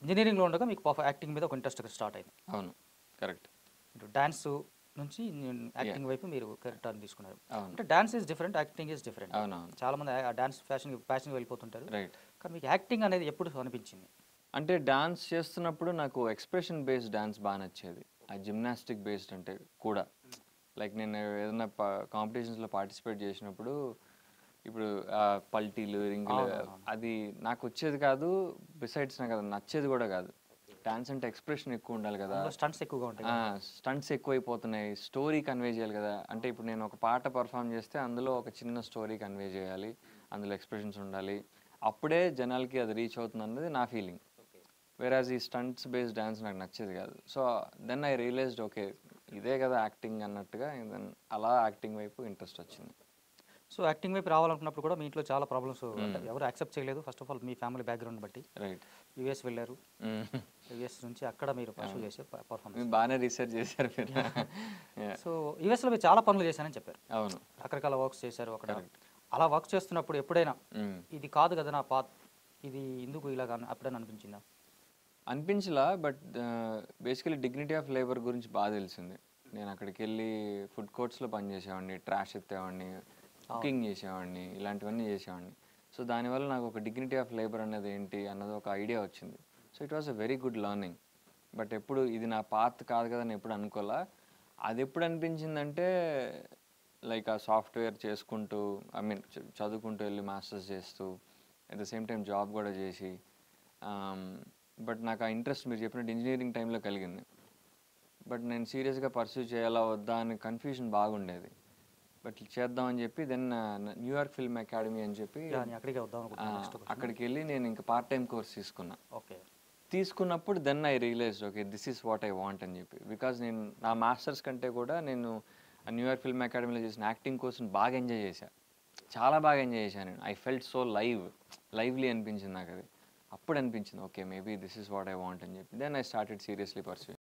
ఇంజినీరింగ్‌లో ఉండగా మీకు యాక్టింగ్ మీద ఒక ఇంట్రెస్ట్ స్టార్ట్ అయింది. అవును. కరెక్ట్. ఇటు డాన్సు నుంచి యాహ్! యాక్టింగ్ వైపు మీరు టర్న్ తీసుకున్నారు. అవును. అంటే dance is different, acting is different. అవునవును. చాలామంది ఆ డాన్స్ ఫ్యాషన్‌కి వెళ్ళిపోతుంటారు. రైట్. కానీ మీకు యాక్టింగ్ అనేది ఎప్పుడు అనిపించింది? అంటే డాన్స్ చేస్తున్నప్పుడు నాకు ఎక్స్‌ప్రెషన్ బేస్డ్ డాన్స్ బా నచ్చేది. ఆ జిమ్నాస్టిక్ బేస్డ్ అంటే కూడా. లైక్ నేను ఏదైనా కాంపిటీషన్స్‌లో పార్టిసిపేట్ చేసినప్పుడు ఇప్పుడు పల్టీలు, రింగులు అవునవునవును. అది నాకొచ్చేది కాదు. బిసైడ్స్ నాకది నచ్చేది గూడా గాదు. డాన్స్ అంటే ఎక్స్‌ప్రెషన్ ఎక్కువుండాలి గదా! అందులో స్టంట్స్ ఎక్కువగా ఉంటాయి ఆ! కదా! స్టంట్స్ ఎక్కువైపోతున్నాయి. స్టోరీ కన్వే చేయాలి గదా! అంటే ఇప్పుడు నేను ఒక పాట పెర్ఫార్మ్ చేస్తే అందులో ఒక చిన్న స్టోరీ కన్వే చేయాలి. అందులో ఎక్స్‌ప్రెషన్స్ ఉండాలి. అప్పుడే జనాలకి అది రీచ్ అవుతుందన్నది నా ఫీలింగ్. వేరాజ్ ఈ స్టంట్స్ బేస్డ్ డాన్స్ నాకు నచ్చేది కాదు. So then I realized okay ఇదే కదా యాక్టింగ్ అన్నట్టుగా దెన్ అలా యాక్టింగ్ వైపు ఇంట్రెస్ట్ వచ్చింది. సో యాక్టింగ్ వైపు రావాలనుకున్నప్పుడు కూడా మీ ఇంట్లో చాలా ప్రాబ్లమ్స్ అంటే మ్మ్. ఎవరు యాక్సెప్ట్ చేయలేదు. First of all me family background బట్టి. రైట్. యూఎస్ వెళ్లారు. యూఎస్ నుంచి అక్కడ మీరు పర్సూ అవును. చేసే పర్ఫార్మెన్స్. మీరు బాగానే రీసెర్చ్ చేశారు మీరు. Yeah. సో యూఎస్‌లో మీరు చాలా పనులు చేశానని చెప్పారు. అవును. రకరకాల వర్క్స్ చేశారు అక్కడ. కరెక్ట్. అలా వర్క్ చేస్తున్నప్పుడు ఎప్పుడైనా ఇది కాదు కదా నా పాత్, ఇది ఎందుకు ఇలాగ ఎప్పుడైనా అనిపించిందా? అనిపించలా but basically dignity of labour గురించి బాగా తెలిసింది. నేను అక్కడికి వెళ్ళి ఫుడ్ కోర్ట్స్లో పనిచేసేవాడిని, ట్రాష్ ఎత్తేవాడిని, అవును. కుకింగ్ చేసేవాడిని, ఇలాంటివన్నీ చేసేవాడిని. సో దానివల్ల నాకు ఒక డిగ్నిటీ ఆఫ్ లేబర్ అనేది ఏంటి అన్నది ఒక ఐడియా వచ్చింది. So it was a very good learning. But ఎప్పుడు ఇది నా పాత్ కాదు కదా అని ఎప్పుడు అనుకోలా. అది ఎప్పుడు అనిపించిందంటే లైక్ ఆ సాఫ్ట్వేర్ చేసుకుంటూ ఐ మీన్ చదువుకుంటూ వెళ్ళి మాస్టర్స్ చేస్తూ at the same time job కూడా చేసి బట్ నాకు ఆ ఇంట్రెస్ట్ మీరు చెప్పినట్టు ఇంజనీరింగ్ టైంలో కలిగింది. బట్ నేను సీరియస్గా పర్సూ చేయాలా వద్దా అని కన్ఫ్యూజన్ బాగుండేది. బట్ చేద్దామని చెప్పి దెన్ న్యూయార్క్ ఫిల్మ్ అకాడమీ అని చెప్పి యాహ్! నేను అక్కడికే వద్దాం అనుకుంటున్నాను నెక్స్ట్ క్వెషన్. అక్కడికి వెళ్ళి నేను ఇంకా పార్ట్ టైం కోర్స్ తీసుకున్నా. ఓకే. తీసుకున్నప్పుడు then I realized okay this is what I want అని చెప్పి. బికాజ్ నేను నా మాస్టర్స్ కంటే కూడా నేను న్యూయార్క్ ఫిల్మ్ అకాడమీలో చేసిన యాక్టింగ్ కోర్స్ని బాగా ఎంజాయ్ చేశాను. చాలా బాగా ఎంజాయ్ చేశాను నేను. ఐ ఫెల్ట్ సో లైవ్లీ అనిపించింది నాకు అది. అప్పుడు అనిపించింది okay maybe this is what I want అని చెప్పి then I started seriously pursuing.